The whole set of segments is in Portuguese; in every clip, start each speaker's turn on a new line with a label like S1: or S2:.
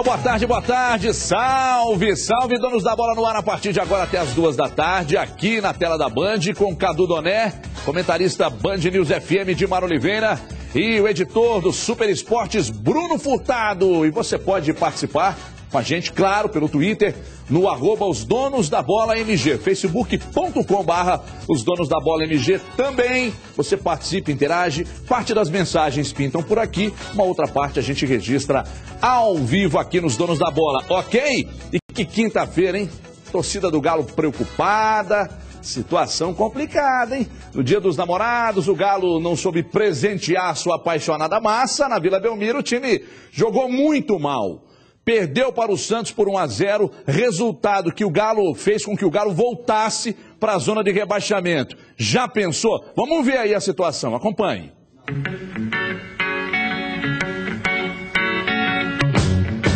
S1: boa tarde, salve, salve, donos da bola no ar a partir de agora até as 2 da tarde, aqui na tela da Band, com Cadu Doné, comentarista Band News FM de Mar Oliveira e o editor do Super Esportes, Bruno Furtado. E você pode participar com a gente, claro, pelo Twitter, no @osdonosdabolamg, facebook.com/osdonosdabolamg também. Você participa, interage, parte das mensagens pintam por aqui, uma outra parte a gente registra ao vivo aqui nos Donos da Bola, ok? E que quinta-feira, hein? Torcida do Galo preocupada, situação complicada, hein? No Dia dos Namorados, o Galo não soube presentear sua apaixonada massa. Na Vila Belmiro, o time jogou muito mal. Perdeu para o Santos por 1-0, resultado que o Galo fez com que o Galo voltasse para a zona de rebaixamento. Já pensou? Vamos ver aí a situação, acompanhe.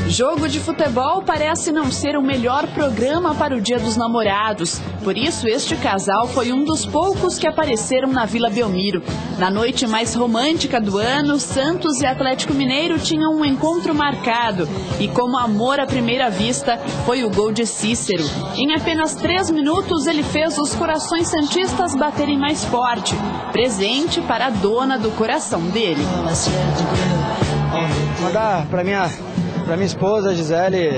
S2: Jogo de futebol parece não ser o melhor programa para o Dia dos Namorados. Por isso, este casal foi um dos poucos que apareceram na Vila Belmiro. Na noite mais romântica do ano, Santos e Atlético Mineiro tinham um encontro marcado. E como amor à primeira vista, foi o gol de Cícero. Em apenas 3 minutos, ele fez os corações santistas baterem mais forte. Presente para a dona do coração dele.
S3: Mandar para minha esposa, Gisele,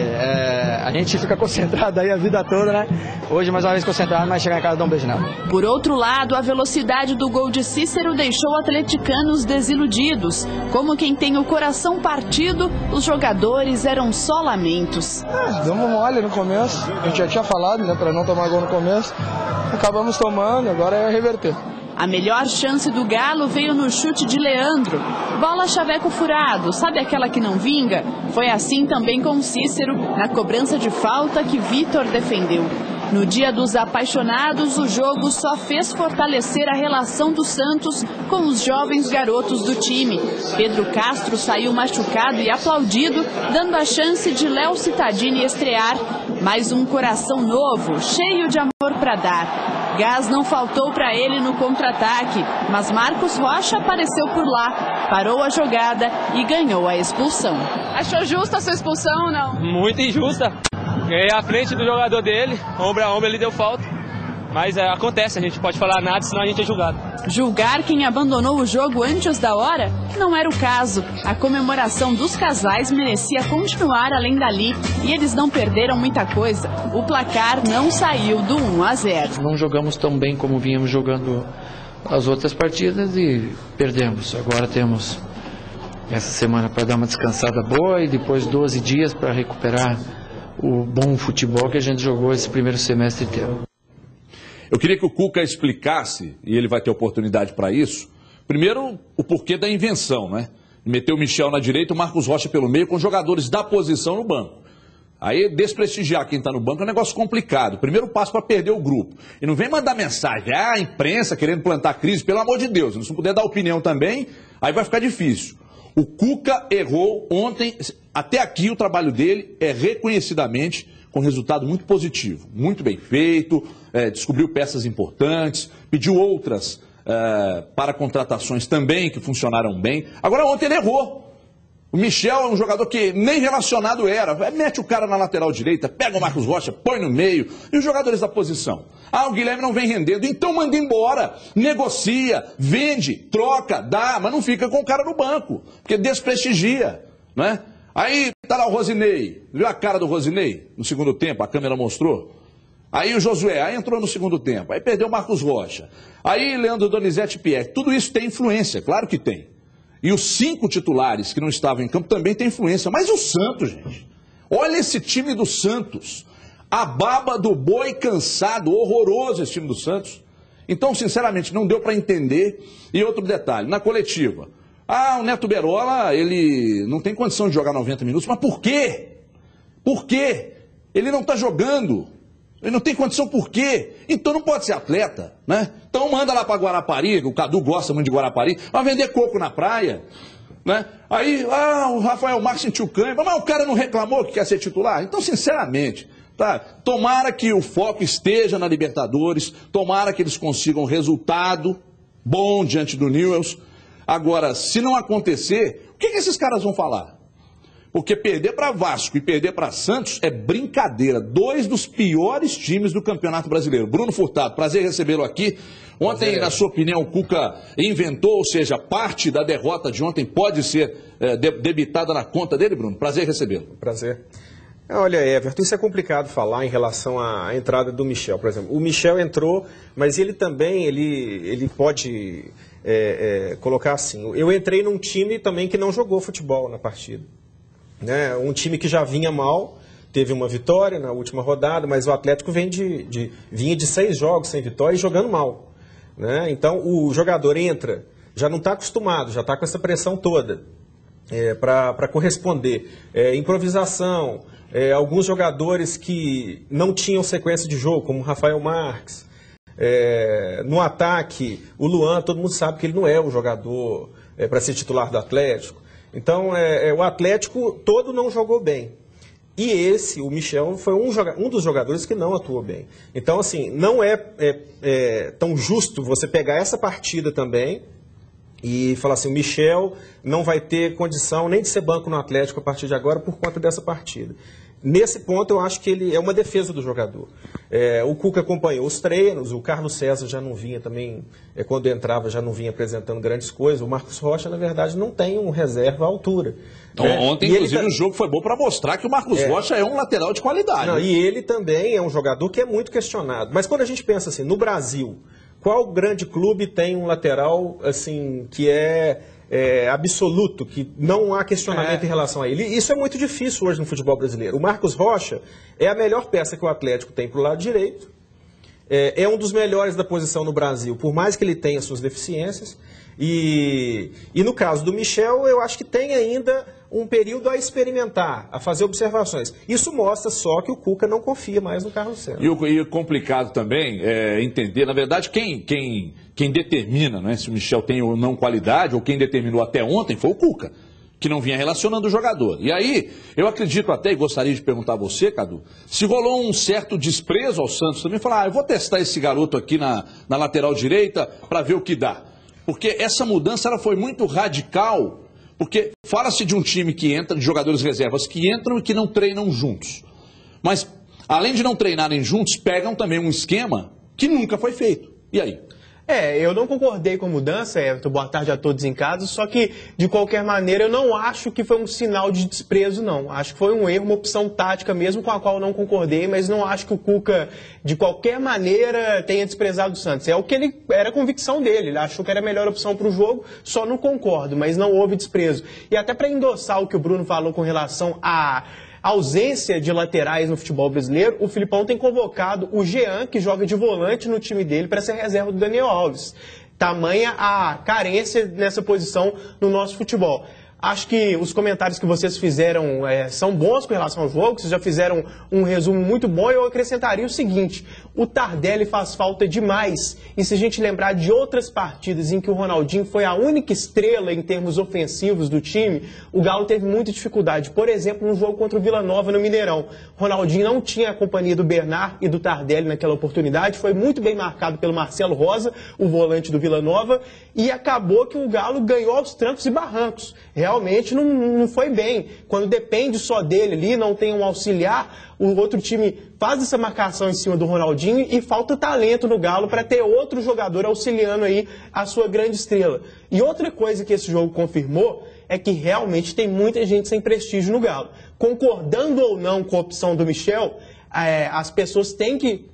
S3: a gente fica concentrado aí a vida toda, né? Hoje, mais uma vez concentrado, mas chegar em casa e dar um beijo nela.
S2: Por outro lado, a velocidade do gol de Cícero deixou atleticanos desiludidos. Como quem tem o coração partido, os jogadores eram só lamentos.
S3: Demos mole no começo, a gente já tinha falado, né, para não tomar gol no começo. Acabamos tomando, agora é reverter.
S2: A melhor chance do Galo veio no chute de Leandro. Bola chaveco furado, sabe aquela que não vinga? Foi assim também com Cícero, na cobrança de falta que Vitor defendeu. No Dia dos Apaixonados, o jogo só fez fortalecer a relação do Santos com os jovens garotos do time. Pedro Castro saiu machucado e aplaudido, dando a chance de Léo Cittadini estrear. Mais um coração novo, cheio de amor para dar. Gás não faltou para ele no contra-ataque, mas Marcos Rocha apareceu por lá, parou a jogada e ganhou a expulsão. Achou justa a sua expulsão ou não?
S4: Muito injusta. Ganhei à frente do jogador dele, ombro a ombro ele deu falta. Mas acontece, a gente pode falar nada, senão a gente é julgado.
S2: Julgar quem abandonou o jogo antes da hora? Não era o caso. A comemoração dos casais merecia continuar além dali e eles não perderam muita coisa. O placar não saiu do 1-0.
S5: Não jogamos tão bem como vínhamos jogando as outras partidas e perdemos. Agora temos essa semana para dar uma descansada boa e depois 12 dias para recuperar o bom futebol que a gente jogou esse primeiro semestre inteiro.
S1: Eu queria que o Cuca explicasse, e ele vai ter oportunidade para isso, primeiro o porquê da invenção, né? Meteu o Michel na direita, o Marcos Rocha pelo meio, com jogadores da posição no banco. Aí desprestigiar quem está no banco é um negócio complicado. Primeiro passo para perder o grupo. E não vem mandar mensagem, a imprensa querendo plantar crise, pelo amor de Deus. Se não puder dar opinião também, aí vai ficar difícil. O Cuca errou ontem, até aqui o trabalho dele é reconhecidamente com resultado muito positivo, muito bem feito, descobriu peças importantes, pediu outras para contratações também que funcionaram bem. Agora ontem ele errou. O Michel é um jogador que nem relacionado era, mete o cara na lateral direita, pega o Marcos Rocha, põe no meio, e os jogadores da posição. O Guilherme não vem rendendo, então manda embora, negocia, vende, troca, dá, mas não fica com o cara no banco, porque desprestigia, né? Aí tá lá o Rosinei, viu a cara do Rosinei no segundo tempo, a câmera mostrou? Aí o Josué, aí entrou no segundo tempo, aí perdeu o Marcos Rocha, aí Leandro Donizete e Pierre, tudo isso tem influência, claro que tem. E os 5 titulares que não estavam em campo também tem influência, mas o Santos, gente, olha esse time do Santos, a baba do boi cansado, horroroso esse time do Santos. Então, sinceramente, não deu para entender. E outro detalhe, na coletiva, o Neto Berola, ele não tem condição de jogar 90 minutos, mas por quê? Por quê? Ele não está jogando, ele não tem condição por quê? Então não pode ser atleta, né? Então manda lá para Guarapari, o Cadu gosta muito de Guarapari, vai vender coco na praia, né? Aí, o Rafael Marques sentiu cãibra, mas o cara não reclamou que quer ser titular? Então, sinceramente, tá? Tomara que o foco esteja na Libertadores, tomara que eles consigam resultado bom diante do Newell's. Agora, se não acontecer, o que esses caras vão falar? Porque perder para Vasco e perder para Santos é brincadeira. 2 dos piores times do Campeonato Brasileiro. Bruno Furtado, prazer recebê-lo aqui. Ontem, na sua opinião, o Cuca inventou, ou seja, parte da derrota de ontem pode ser debitada na conta dele, Bruno? Prazer recebê-lo.
S6: Prazer. Olha, Everton, isso é complicado falar em relação à entrada do Michel, por exemplo. O Michel entrou, mas ele também, ele pode colocar assim, eu entrei num time também que não jogou futebol na partida. Né? Um time que já vinha mal, teve uma vitória na última rodada, mas o Atlético vinha de 6 jogos sem vitória e jogando mal. Né? Então o jogador entra, já não está acostumado, já está com essa pressão toda para corresponder. Improvisação, alguns jogadores que não tinham sequência de jogo, como o Rafael Marques. No ataque, o Luan, todo mundo sabe que ele não é o jogador para ser titular do Atlético. Então, o Atlético todo não jogou bem. E o Michel, foi um dos jogadores que não atuou bem. Então, assim, não é tão justo você pegar essa partida também e falar assim, o Michel não vai ter condição nem de ser banco no Atlético a partir de agora por conta dessa partida. Nesse ponto, eu acho que ele é uma defesa do jogador. O Cuca acompanhou os treinos, o Carlos César já não vinha também, quando entrava, já não vinha apresentando grandes coisas. O Marcos Rocha, na verdade, não tem um reserva à altura.
S1: Ontem, inclusive, o jogo foi bom para mostrar que o Marcos Rocha é um lateral de qualidade.
S6: Não, e ele também é um jogador que é muito questionado. Mas quando a gente pensa assim, no Brasil, qual grande clube tem um lateral assim que absoluto, que não há questionamento em relação a ele? Isso é muito difícil hoje no futebol brasileiro. O Marcos Rocha é a melhor peça que o Atlético tem para o lado direito, é um dos melhores da posição no Brasil, por mais que ele tenha suas deficiências. E no caso do Michel, eu acho que tem ainda um período a experimentar, a fazer observações. Isso mostra só que o Cuca não confia mais no Carlos César.
S1: E o complicado também é entender, na verdade, quem determina, né, se o Michel tem ou não qualidade, ou quem determinou até ontem, foi o Cuca, que não vinha relacionando o jogador. E aí, eu acredito até, e gostaria de perguntar a você, Cadu, se rolou um certo desprezo ao Santos também, falar, eu vou testar esse garoto aqui na lateral direita para ver o que dá. Porque essa mudança ela foi muito radical, porque fala-se de um time que entra, de jogadores reservas que entram e que não treinam juntos. Mas, além de não treinarem juntos, pegam também um esquema que nunca foi feito. E aí?
S7: Eu não concordei com a mudança, Everton, boa tarde a todos em casa, só que, de qualquer maneira, eu não acho que foi um sinal de desprezo, não. Acho que foi um erro, uma opção tática mesmo, com a qual eu não concordei, mas não acho que o Cuca, de qualquer maneira, tenha desprezado o Santos. É o que era a convicção dele, ele achou que era a melhor opção para o jogo, só não concordo, mas não houve desprezo. E até para endossar o que o Bruno falou com relação à ausência de laterais no futebol brasileiro, o Filipão tem convocado o Jean, que joga de volante no time dele, para ser reserva do Daniel Alves. Tamanha a carência nessa posição no nosso futebol. Acho que os comentários que vocês fizeram são bons com relação ao jogo, vocês já fizeram um resumo muito bom, e eu acrescentaria o seguinte, o Tardelli faz falta demais, e se a gente lembrar de outras partidas em que o Ronaldinho foi a única estrela em termos ofensivos do time, o Galo teve muita dificuldade. Por exemplo, no jogo contra o Vila Nova no Mineirão, Ronaldinho não tinha a companhia do Bernard e do Tardelli naquela oportunidade, foi muito bem marcado pelo Marcelo Rosa, o volante do Vila Nova, e acabou que o Galo ganhou aos trancos e barrancos. Realmente não foi bem. Quando depende só dele ali, não tem um auxiliar, o outro time faz essa marcação em cima do Ronaldinho e falta talento no Galo para ter outro jogador auxiliando aí a sua grande estrela. E outra coisa que esse jogo confirmou é que realmente tem muita gente sem prestígio no Galo. Concordando ou não com a opção do Michel, as pessoas têm que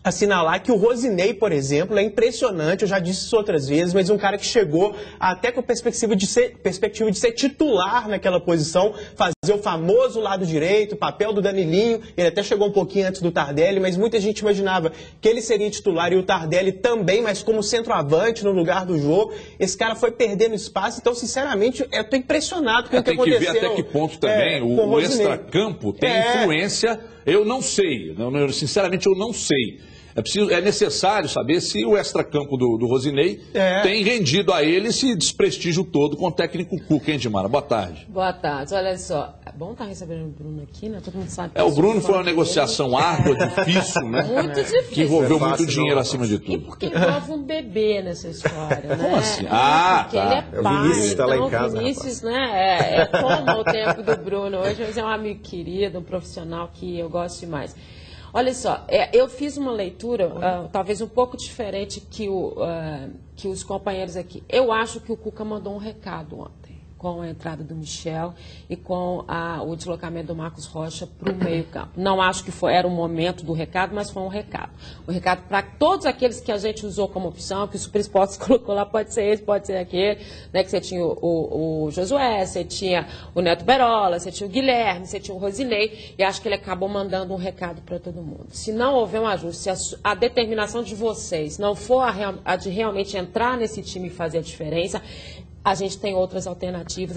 S7: assinalar que o Rosinei, por exemplo, é impressionante, eu já disse isso outras vezes, mas um cara que chegou até com a perspectiva de ser titular naquela posição, fazer o famoso lado direito, o papel do Danilinho, ele até chegou um pouquinho antes do Tardelli, mas muita gente imaginava que ele seria titular e o Tardelli também, mas como centroavante no lugar do jogo. Esse cara foi perdendo espaço, então sinceramente eu estou impressionado com o que aconteceu.
S1: Tem que ver até que ponto também o extracampo tem influência, eu não sei, sinceramente eu não sei. É necessário saber se o extracampo do Rosinei tem rendido a ele esse desprestígio todo com o técnico Cuca, hein, Dimara? Boa tarde.
S8: Boa tarde. Olha só, bom estar recebendo o Bruno aqui, né? Todo mundo sabe.
S1: O Bruno foi uma negociação árdua, difícil, né?
S8: Muito difícil.
S1: Que envolveu muito dinheiro acima de tudo.
S8: E porque envolve um bebê nessa história, né?
S1: Como assim?
S8: Porque ele é pai,
S6: o Vinícius está lá em casa.
S8: O Vinícius, né? É como o tempo do Bruno hoje, mas é um amigo querido, um profissional que eu gosto demais. Olha só, eu fiz uma leitura, talvez um pouco diferente que os companheiros aqui. Eu acho que o Cuca mandou um recado ontem, com a entrada do Michel e com o deslocamento do Marcos Rocha para o meio-campo. Não acho que era o momento do recado, mas foi um recado. Um recado para todos aqueles que a gente usou como opção, que o Super Esportes colocou lá, pode ser esse, pode ser aquele, né? Que você tinha o Josué, você tinha o Neto Berola, você tinha o Guilherme, você tinha o Rosinei, e acho que ele acabou mandando um recado para todo mundo. Se não houver um ajuste, se a determinação de vocês não for a de realmente entrar nesse time e fazer a diferença, a gente tem outras alternativas.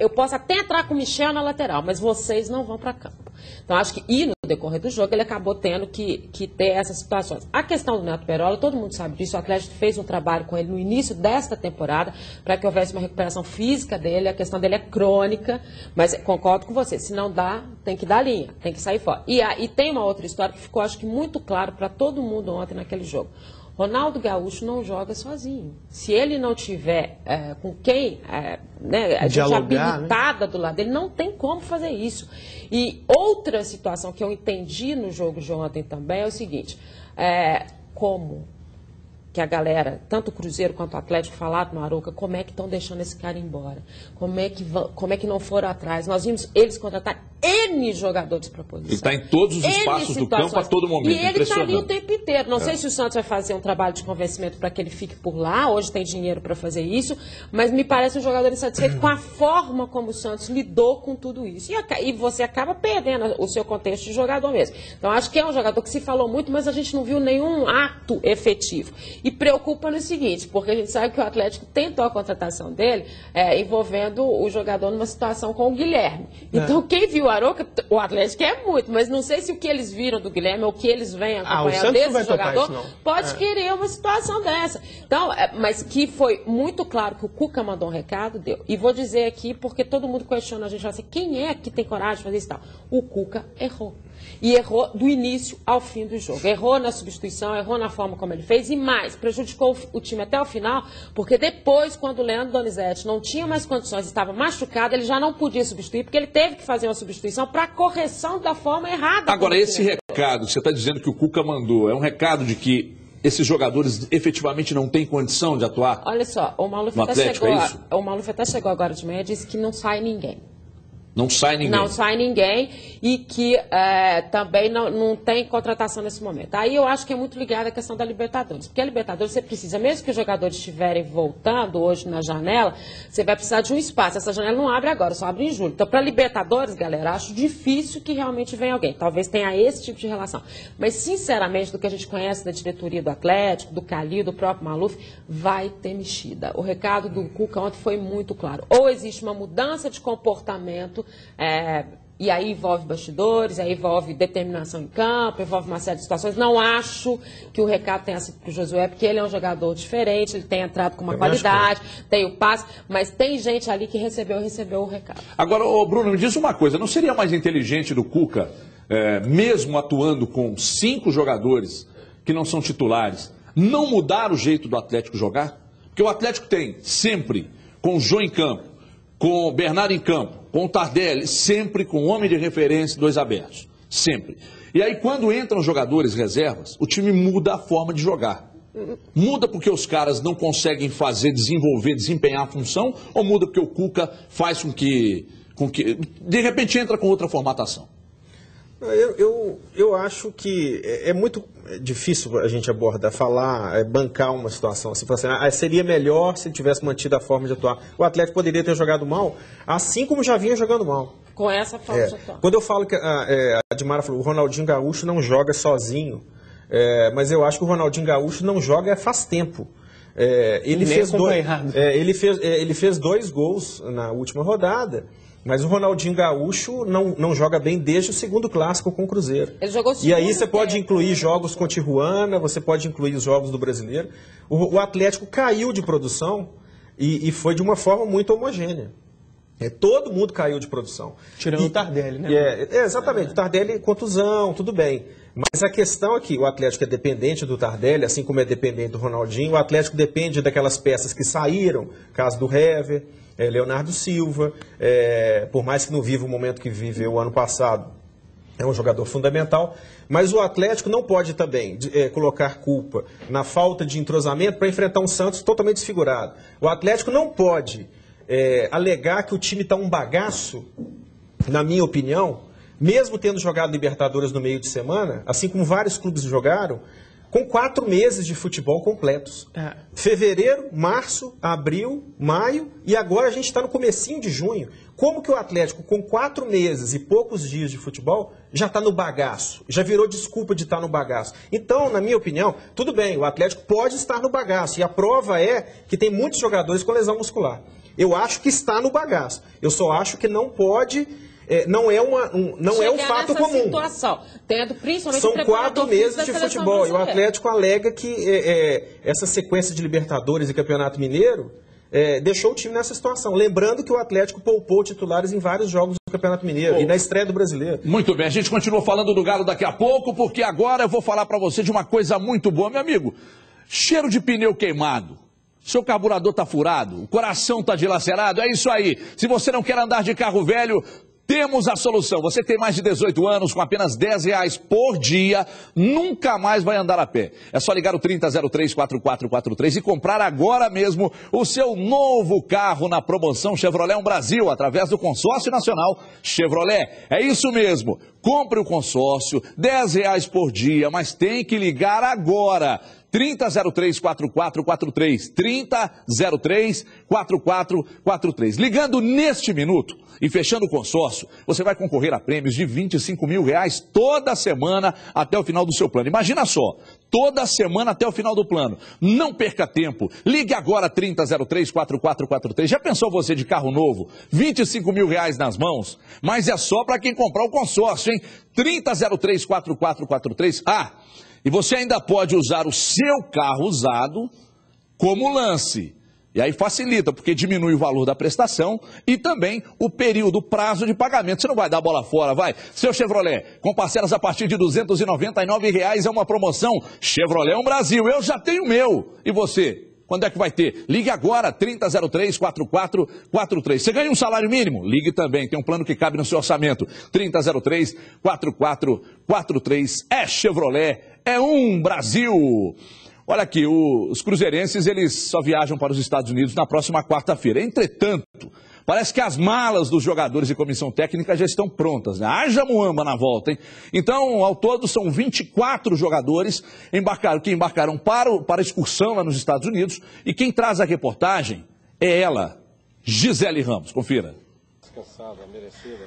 S8: Eu posso até entrar com o Michel na lateral, mas vocês não vão para campo. Então, acho que, no decorrer do jogo, ele acabou tendo que ter essas situações. A questão do Neto Berola, todo mundo sabe disso, o Atlético fez um trabalho com ele no início desta temporada, para que houvesse uma recuperação física dele, a questão dele é crônica, mas concordo com você, se não dá, tem que dar linha, tem que sair fora. E tem uma outra história que ficou, acho que, muito claro para todo mundo ontem naquele jogo. Ronaldo Gaúcho não joga sozinho. Se ele não tiver com quem, a gente habilitada, né, do lado dele, não tem como fazer isso. E outra situação que eu entendi no jogo de ontem também é o seguinte, como que a galera, tanto o Cruzeiro quanto o Atlético, falaram no Arouca, como é que estão deixando esse cara embora? Como é que não foram atrás? Nós vimos eles contratar N jogadores para a posição.
S1: Ele está em todos os espaços do campo a todo momento.
S8: E ele está ali o tempo inteiro. Não sei se o Santos vai fazer um trabalho de convencimento para que ele fique por lá. Hoje tem dinheiro para fazer isso. Mas me parece um jogador insatisfeito com a forma como o Santos lidou com tudo isso. E você acaba perdendo o seu contexto de jogador mesmo. Então, acho que é um jogador que se falou muito, mas a gente não viu nenhum ato efetivo. E preocupa no seguinte, porque a gente sabe que o Atlético tentou a contratação dele envolvendo o jogador numa situação com o Guilherme. Então, quem viu o Arouca, o Atlético quer muito, mas não sei se o que eles viram do Guilherme ou o que eles vêm acompanhando desse jogador pode querer uma situação dessa. Então, mas que foi muito claro que o Cuca mandou um recado, deu. E vou dizer aqui, porque todo mundo questiona a gente, assim, quem é que tem coragem de fazer isso e tal? O Cuca errou. E errou do início ao fim do jogo. Errou na substituição, errou na forma como ele fez e mais, prejudicou o time até o final, porque depois, quando o Leandro Donizete não tinha mais condições, estava machucado, ele já não podia substituir, porque ele teve que fazer uma substituição para correção da forma errada.
S1: Agora, esse recado que você está dizendo que o Cuca mandou, é um recado de que esses jogadores efetivamente não têm condição de atuar?
S8: Olha só, o Maluf até chegou agora de manhã e disse que não sai ninguém.
S1: Não sai ninguém.
S8: Não sai ninguém e que também não tem contratação nesse momento. Aí eu acho que é muito ligado à questão da Libertadores. Porque a Libertadores você precisa, mesmo que os jogadores estiverem voltando hoje na janela, você vai precisar de um espaço. Essa janela não abre agora, só abre em julho. Então, para a Libertadores, galera, acho difícil que realmente venha alguém. Talvez tenha esse tipo de relação. Mas, sinceramente, do que a gente conhece da diretoria do Atlético, do Calil, do próprio Maluf, vai ter mexida. O recado do Cuca ontem foi muito claro. Ou existe uma mudança de comportamento, e aí envolve bastidores, aí envolve determinação em campo, envolve uma série de situações. Não acho que o recado tenha sido para o Josué, porque ele é um jogador diferente, ele tem entrado com uma qualidade, tem o passe, mas tem gente ali que recebeu o recado.
S1: Agora, Bruno, me diz uma coisa, não seria mais inteligente do Cuca, mesmo atuando com 5 jogadores que não são titulares, não mudar o jeito do Atlético jogar? Porque o Atlético tem sempre, com o Jô em campo, com o Bernardo em campo, com o Tardelli, sempre com homem de referência, 2 abertos. Sempre. E aí, quando entram jogadores reservas, o time muda a forma de jogar. Muda porque os caras não conseguem desenvolver, desempenhar a função, ou muda porque o Cuca faz com que de repente, entra com outra formatação?
S6: Eu acho que é muito difícil a gente bancar uma situação assim, falar assim, seria melhor se tivesse mantido a forma de atuar. O Atlético poderia ter jogado mal, assim como já vinha jogando mal.
S8: Com essa forma de atuar.
S6: Quando eu falo que a Dimara falou, o Ronaldinho Gaúcho não joga sozinho, mas eu acho que o Ronaldinho Gaúcho não joga faz tempo. Ele fez 2 gols na última rodada. Mas o Ronaldinho Gaúcho não joga bem desde o segundo clássico com o Cruzeiro.
S8: Ele jogou
S6: e aí você pode incluir jogos com Tijuana, você pode incluir os jogos do Brasileiro. O Atlético caiu de produção e foi de uma forma muito homogênea. Todo mundo caiu de produção.
S7: Tirando o Tardelli, né?
S6: Exatamente, o Tardelli, contusão, tudo bem. Mas a questão é que o Atlético é dependente do Tardelli, assim como é dependente do Ronaldinho. O Atlético depende daquelas peças que saíram, caso do Hever, Leonardo Silva, por mais que não viva o momento que viveu o ano passado, é um jogador fundamental. Mas o Atlético não pode também colocar culpa na falta de entrosamento para enfrentar um Santos totalmente desfigurado. O Atlético não pode alegar que o time está um bagaço, na minha opinião, mesmo tendo jogado Libertadores no meio de semana, assim como vários clubes jogaram, com 4 meses de futebol completos. Fevereiro, março, abril, maio e agora a gente está no comecinho de junho. Como que o Atlético, com 4 meses e poucos dias de futebol, já está no bagaço? Já virou desculpa de estar no bagaço. Então, na minha opinião, tudo bem, o Atlético pode estar no bagaço. E a prova é que tem muitos jogadores com lesão muscular. Eu acho que está no bagaço. Eu só acho que não pode... não é um fato comum.
S8: Situação, tendo principalmente
S6: São 4 meses de futebol e o Atlético alega que essa sequência de Libertadores e Campeonato Mineiro deixou o time nessa situação. Lembrando que o Atlético poupou titulares em vários jogos do Campeonato Mineiro e na estreia do Brasileiro.
S1: Muito bem, a gente continua falando do Galo daqui a pouco, porque agora eu vou falar para você de uma coisa muito boa, meu amigo. Cheiro de pneu queimado. Seu carburador está furado, o coração está dilacerado, é isso aí. Se você não quer andar de carro velho, temos a solução. Você que tem mais de 18 anos, com apenas R$10 por dia, nunca mais vai andar a pé. É só ligar o 3003-4443 e comprar agora mesmo o seu novo carro na promoção Chevrolet Brasil, através do Consórcio Nacional Chevrolet. É isso mesmo. Compre o consórcio, R$10 por dia, mas tem que ligar agora. 3003-4443, 3003-4443. Ligando neste minuto e fechando o consórcio, você vai concorrer a prêmios de R$25 mil toda semana até o final do seu plano. Imagina só, toda semana até o final do plano. Não perca tempo. Ligue agora 3003-4443. Já pensou você de carro novo? R$25 mil nas mãos? Mas é só para quem comprar o consórcio, hein? 3003-4443. E você ainda pode usar o seu carro usado como lance. E aí facilita, porque diminui o valor da prestação e também o período, o prazo de pagamento. Você não vai dar bola fora, vai? Seu Chevrolet, com parcelas a partir de R$299 é uma promoção Chevrolet Brasil. Eu já tenho o meu. E você? Quando é que vai ter? Ligue agora, 3003-4443. Você ganha um salário mínimo? Ligue também, tem um plano que cabe no seu orçamento. 3003-4443. É Chevrolet, é Brasil. Olha aqui, os cruzeirenses, eles só viajam para os Estados Unidos na próxima quarta-feira. Entretanto, parece que as malas dos jogadores e comissão técnica já estão prontas, né? Haja muamba na volta, hein? Então, ao todo, são 24 jogadores que embarcaram para excursão lá nos Estados Unidos. E quem traz a reportagem é ela, Gisele Ramos. Confira.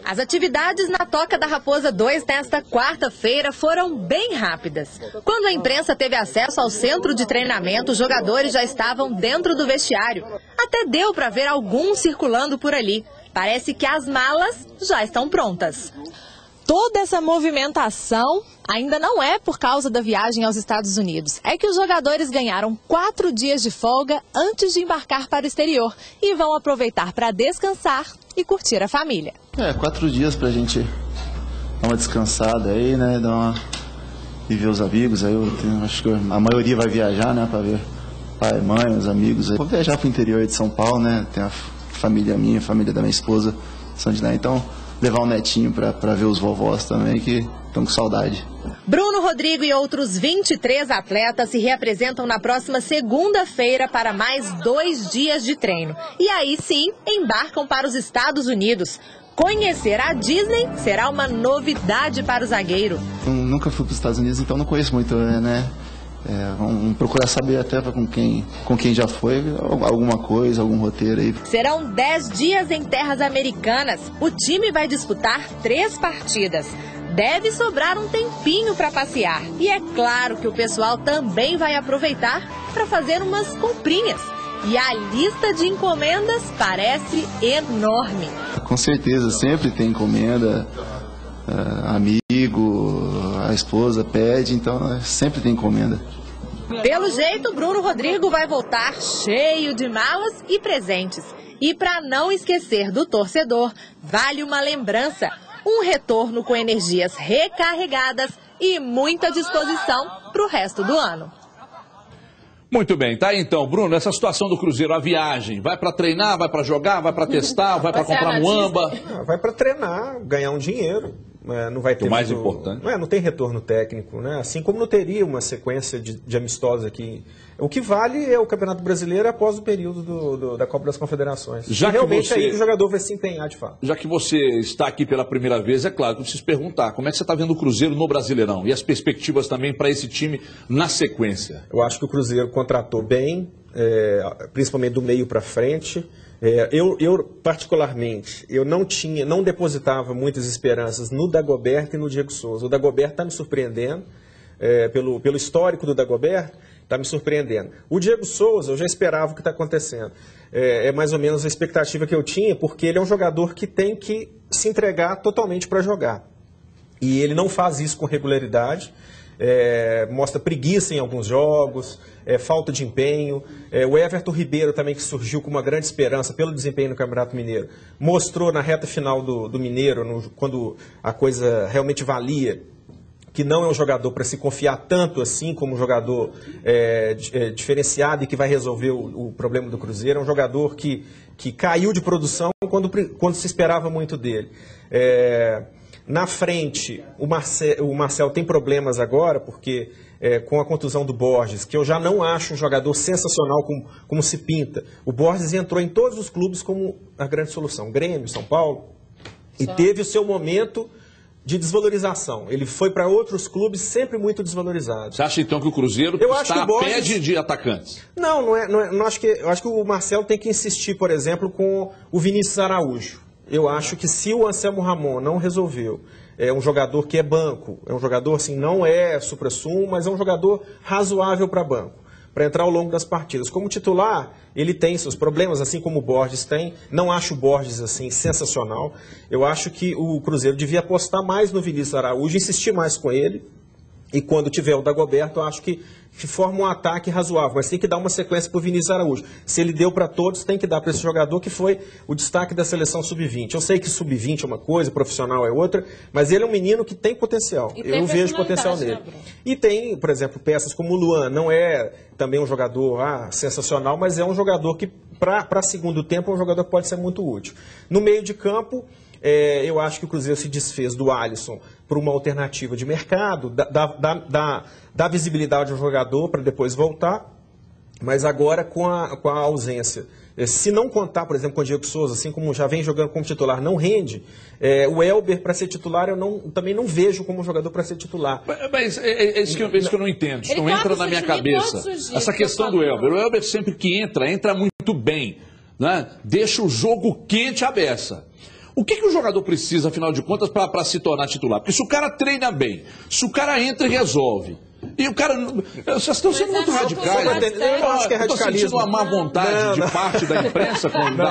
S9: As atividades na Toca da Raposa 2 nesta quarta-feira foram bem rápidas. Quando a imprensa teve acesso ao centro de treinamento, os jogadores já estavam dentro do vestiário. Até deu para ver alguns circulando por ali. Parece que as malas já estão prontas. Toda essa movimentação ainda não é por causa da viagem aos Estados Unidos. É que os jogadores ganharam 4 dias de folga antes de embarcar para o exterior e vão aproveitar para descansar e curtir a família.
S10: 4 dias pra gente dar uma descansada aí, né, e ver os amigos. Aí acho que a maioria vai viajar, né, pra ver pai, mãe, os amigos. Aí. Vou viajar pro interior de São Paulo, né, tem a família minha, a família da minha esposa, São Diné, então levar um netinho pra ver os vovós também, que estão com saudade.
S9: Bruno Rodrigo e outros 23 atletas se reapresentam na próxima segunda-feira para mais 2 dias de treino. E aí sim, embarcam para os Estados Unidos. Conhecer a Disney será uma novidade para o zagueiro.
S10: Eu nunca fui para os Estados Unidos, então não conheço muito, né? Vamos procurar saber até com quem já foi, alguma coisa, algum roteiro aí.
S9: Serão 10 dias em terras americanas. O time vai disputar 3 partidas. Deve sobrar um tempinho para passear. E é claro que o pessoal também vai aproveitar para fazer umas comprinhas. E a lista de encomendas parece enorme.
S10: Com certeza, sempre tem encomenda, amigo, a esposa pede, então sempre tem encomenda.
S9: Pelo jeito, Bruno Rodrigo vai voltar cheio de malas e presentes. E para não esquecer do torcedor, vale uma lembrança. Um retorno com energias recarregadas e muita disposição para o resto do ano.
S1: Muito bem, tá aí então, Bruno, essa situação do Cruzeiro, a viagem, vai para treinar, vai para jogar, vai para testar, vai para comprar muamba?
S6: Vai para treinar, ganhar um dinheiro. Não vai ter
S1: o mais importante.
S6: Não tem retorno técnico, né? Assim como não teria uma sequência de amistosos aqui. O que vale é o Campeonato Brasileiro após o período da Copa das Confederações.
S1: Já
S6: e realmente aí que o jogador vai se empenhar de fato.
S1: Já que você está aqui pela primeira vez, é claro que eu preciso perguntar, como é que você está vendo o Cruzeiro no Brasileirão? E as perspectivas também para esse time na sequência?
S6: Eu acho que o Cruzeiro contratou bem, principalmente do meio para frente. Eu particularmente, não depositava muitas esperanças no Dagoberto e no Diego Souza. O Dagoberto está me surpreendendo, pelo histórico do Dagoberto, está me surpreendendo. O Diego Souza, eu já esperava o que está acontecendo. É mais ou menos a expectativa que eu tinha, porque ele é um jogador que tem que se entregar totalmente para jogar. E ele não faz isso com regularidade. Mostra preguiça em alguns jogos, falta de empenho. O Everton Ribeiro também, que surgiu com uma grande esperança pelo desempenho no Campeonato Mineiro, mostrou na reta final do Mineiro, quando a coisa realmente valia, que não é um jogador para se confiar tanto assim como um jogador diferenciado e que vai resolver o problema do Cruzeiro. É um jogador que caiu de produção quando se esperava muito dele. Na frente, o Marcel tem problemas agora, porque com a contusão do Borges, que eu já não acho um jogador sensacional como se pinta. O Borges entrou em todos os clubes como a grande solução. Grêmio, São Paulo, e teve o seu momento de desvalorização. Ele foi para outros clubes sempre muito desvalorizados.
S1: Você acha então que o Cruzeiro está a pé de atacantes?
S6: Não acho que. Eu acho que o Marcelo tem que insistir, por exemplo, com o Vinícius Araújo. Eu acho que se o Anselmo Ramon não resolveu, é um jogador que é banco, é um jogador assim, não é supra-sumo, mas é um jogador razoável para banco, para entrar ao longo das partidas. Como titular, ele tem seus problemas, assim como o Borges tem. Não acho o Borges assim sensacional. Eu acho que o Cruzeiro devia apostar mais no Vinícius Araújo, insistir mais com ele. E quando tiver o Dagoberto, eu acho que forma um ataque razoável. Mas tem que dar uma sequência para o Vinícius Araújo. Se ele deu para todos, tem que dar para esse jogador que foi o destaque da seleção sub-20. Eu sei que sub-20 é uma coisa, profissional é outra, mas ele é um menino que tem potencial. Eu vejo potencial nele. E tem, por exemplo, peças como o Luan. Não é também um jogador sensacional, mas é um jogador que, para segundo tempo, é um jogador que pode ser muito útil. No meio de campo, eu acho que o Cruzeiro se desfez do Alisson por uma alternativa de mercado, dá visibilidade ao jogador para depois voltar, mas agora com a ausência. Se não contar, por exemplo, com o Diego Souza, assim como já vem jogando como titular, não rende, o Elber para ser titular também não vejo como jogador para ser titular.
S1: Mas é isso que eu não entendo, isso não entra na minha cabeça. Essa questão do Elber. O Elber sempre que entra muito bem, né? Deixa o jogo quente à beça. O que o jogador precisa, afinal de contas, para se tornar titular? Porque se o cara treina bem, se o cara entra e resolve, e o cara... Vocês estão sendo muito radicais.
S6: Eu acho que é radicalismo.
S1: Estou sentindo uma má vontade de parte da imprensa.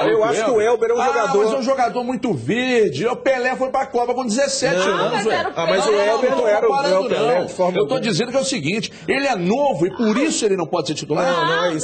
S6: Eu acho que o Elber é um jogador...
S1: mas é um jogador muito verde. O Pelé foi para a Copa com 17 anos.
S6: Mas o Elber não era o Pelé.
S1: Eu estou dizendo que é o seguinte, ele é novo e por isso ele não pode ser titular.
S6: Não é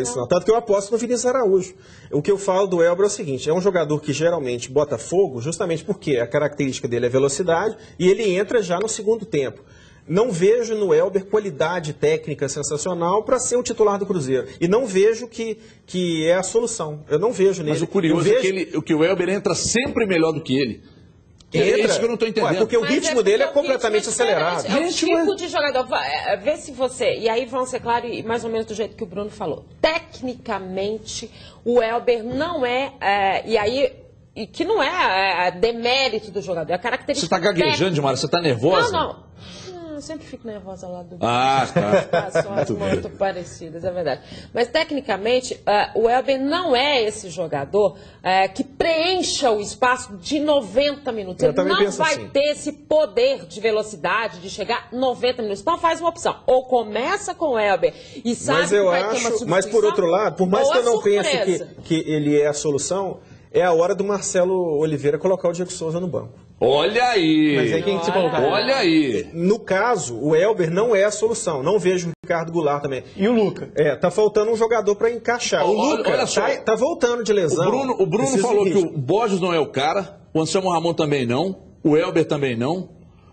S6: isso não. Tanto que eu aposto no Vinícius Araújo. O que eu falo do Elber é o seguinte, é um jogador que geralmente bota fogo, justamente porque a característica dele é velocidade, e ele entra já no segundo tempo. Não vejo no Elber qualidade técnica sensacional para ser o titular do Cruzeiro. E não vejo que é a solução. Eu não vejo nele.
S1: Mas o curioso é que o Elber entra sempre melhor do que ele. É isso que eu não estou entendendo.
S6: Porque o ritmo dele é completamente acelerado.
S8: É o tipo de jogador. Vê se você... E aí vão ser claro, e mais ou menos do jeito que o Bruno falou. Tecnicamente, o Elber não e aí... E que não é demérito do jogador, é a característica.
S1: Você está gaguejando demais, você está nervosa?
S8: Não. Eu sempre fico nervosa lá do
S1: tá.
S8: São muito parecidas, é verdade. Mas, tecnicamente, o Elber não é esse jogador que preencha o espaço de 90 minutos. Ele não vai ter esse poder de velocidade, de chegar 90 minutos. Então, faz uma opção. Ou começa com o Elber e sabe que vai ter uma substituição.
S6: Mas, por outro lado, por mais que eu não pense que ele é a solução, é a hora do Marcelo Oliveira colocar o Diego Souza no banco.
S1: Olha aí.
S7: Mas aí quem que se colocar?
S1: Olha aí.
S6: No caso, o Elber não é a solução. Não vejo o Ricardo Goulart também.
S7: E o Luca?
S6: Tá faltando um jogador para encaixar. O Luca
S1: olha só,
S6: tá voltando de lesão.
S1: O Bruno falou que o Borges não é o cara, o Anselmo Ramon também não, o Elber também não,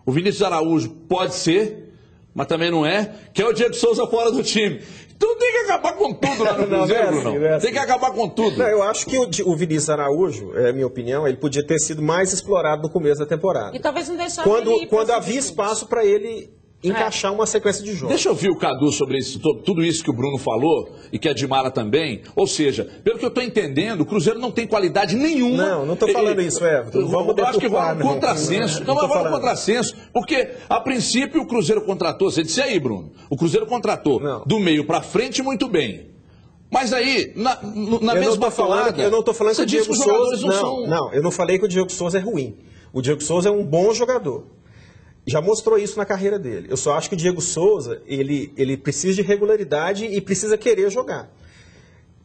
S1: o Vinícius Araújo pode ser, mas também não é, que é o Diego Souza fora do time. Então tem que acabar com tudo lá no Cruzeiro, Bruno. Tem que acabar com tudo.
S6: Não, eu acho que o Vinícius Araújo, é a minha opinião, ele podia ter sido mais explorado no começo da temporada.
S8: E talvez não deixar
S6: quando havia espaço para ele encaixar uma sequência de jogos.
S1: Deixa eu ouvir o Cadu sobre isso, tudo isso que o Bruno falou e que a Dimara também. Ou seja, pelo que eu estou entendendo, o Cruzeiro não tem qualidade nenhuma.
S6: Não estou falando isso, Everton.
S1: Eu acho que vai um contrassenso. Não, vai um contrassenso. Porque, a princípio, o Cruzeiro contratou, você disse aí, Bruno, o Cruzeiro contratou do meio para frente muito bem. Mas aí, na mesma falada,
S6: eu não estou falando que o Diego Souza...
S1: Não,
S6: eu não falei que o Diego Souza é ruim. O Diego Souza é um bom jogador. Já mostrou isso na carreira dele. Eu só acho que o Diego Souza, ele precisa de regularidade e precisa querer jogar.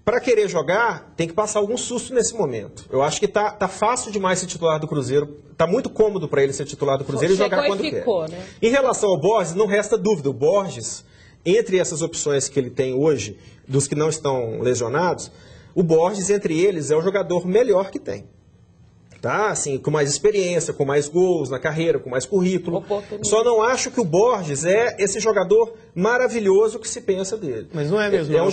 S6: Para querer jogar, tem que passar algum susto nesse momento. Eu acho que tá fácil demais ser titular do Cruzeiro. Tá muito cômodo para ele ser titular do Cruzeiro e jogar quando quer.
S8: Né?
S6: Em relação ao Borges, não resta dúvida. O Borges, entre essas opções que ele tem hoje, dos que não estão lesionados, o Borges, entre eles, é o jogador melhor que tem. Tá? Assim, com mais experiência, com mais gols na carreira, com mais currículo. Só não acho que o Borges é esse jogador maravilhoso que se pensa dele.
S7: Mas não é mesmo.
S6: É um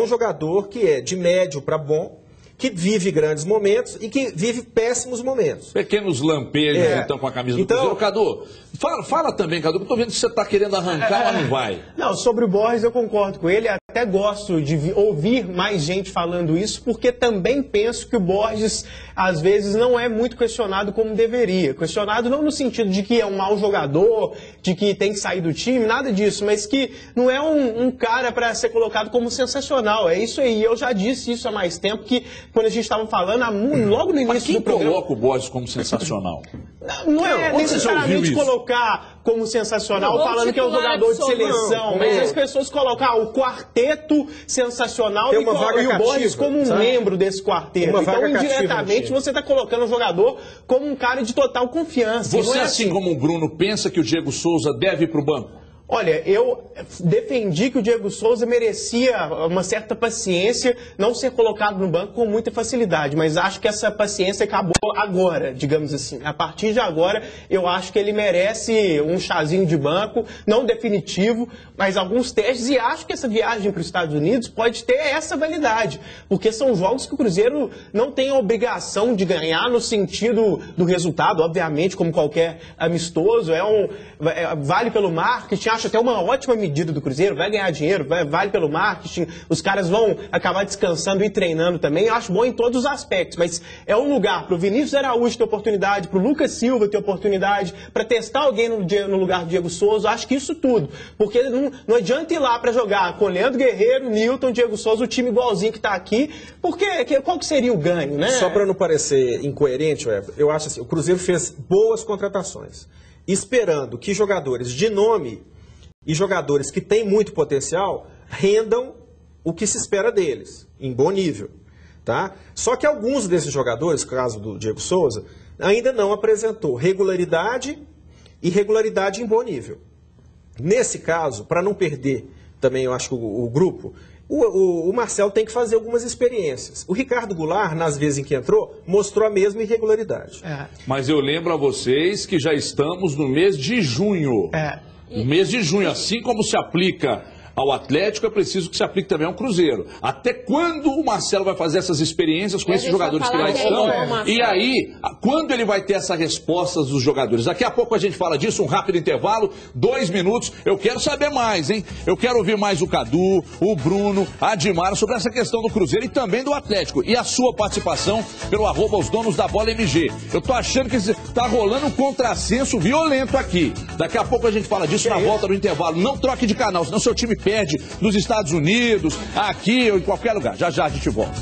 S6: jogador que é de médio para bom, que vive grandes momentos e que vive péssimos momentos.
S1: Pequenos lampejos, então, com a camisa do Cruzeiro. Cadu, fala também, Cadu, que eu tô vendo que você está querendo arrancar, mas não vai.
S7: Não, sobre o Borges eu concordo com ele, até gosto de ouvir mais gente falando isso, porque também penso que o Borges, às vezes, não é muito questionado como deveria. Questionado não no sentido de que é um mau jogador, de que tem que sair do time, nada disso, mas que não é um cara para ser colocado como sensacional. É isso aí, eu já disse isso há mais tempo, que quando a gente estava falando, logo no início do programa...
S1: coloca o Borges como sensacional?
S7: Não é necessariamente colocar como sensacional, falando que é um jogador de seleção, mas as pessoas colocam o quarteto sensacional e o Borges como um membro desse quarteto. Então, indiretamente, você está colocando o jogador como um cara de total confiança.
S1: Você, assim como o Bruno, pensa que o Diego Souza deve ir para o banco?
S7: Olha, eu defendi que o Diego Souza merecia uma certa paciência, não ser colocado no banco com muita facilidade, mas acho que essa paciência acabou agora, digamos assim. A partir de agora, eu acho que ele merece um chazinho de banco, não definitivo, mas alguns testes, e acho que essa viagem para os Estados Unidos pode ter essa validade, porque são jogos que o Cruzeiro não tem a obrigação de ganhar no sentido do resultado, obviamente, como qualquer amistoso, vale pelo marketing. Acho até uma ótima medida do Cruzeiro, vai ganhar dinheiro, vale pelo marketing, os caras vão acabar descansando e treinando também, eu acho bom em todos os aspectos, mas é um lugar para o Vinícius Araújo ter oportunidade, para o Lucas Silva ter oportunidade, para testar alguém no lugar do Diego Souza, acho que isso tudo, porque não adianta ir lá para jogar com Leandro Guerreiro, Nilton, Diego Souza, o time igualzinho que está aqui, porque qual que seria o ganho, né?
S6: Só para não parecer incoerente, eu acho assim, o Cruzeiro fez boas contratações, esperando que jogadores de nome e jogadores que têm muito potencial rendam o que se espera deles, em bom nível. Tá? Só que alguns desses jogadores, no caso do Diego Souza, ainda não apresentou regularidade e regularidade em bom nível. Nesse caso, para não perder também, eu acho que o grupo, o Marcelo tem que fazer algumas experiências. O Ricardo Goulart, nas vezes em que entrou, mostrou a mesma irregularidade.
S1: Mas eu lembro a vocês que já estamos no mês de junho. No mês de junho, assim como se aplica ao Atlético, é preciso que se aplique também ao Cruzeiro. Até quando o Marcelo vai fazer essas experiências com esses jogadores que lá estão? E aí, quando ele vai ter essas respostas dos jogadores? Daqui a pouco a gente fala disso, um rápido intervalo, 2 minutos. Eu quero saber mais, hein? Eu quero ouvir mais o Cadu, o Bruno, a Dimara sobre essa questão do Cruzeiro e também do Atlético. E a sua participação pelo @osdonosdabola_mg. Eu tô achando que tá rolando um contrassenso violento aqui. Daqui a pouco a gente fala disso na volta do intervalo. Não troque de canal, senão seu time perde nos Estados Unidos, aqui ou em qualquer lugar. Já já a gente volta.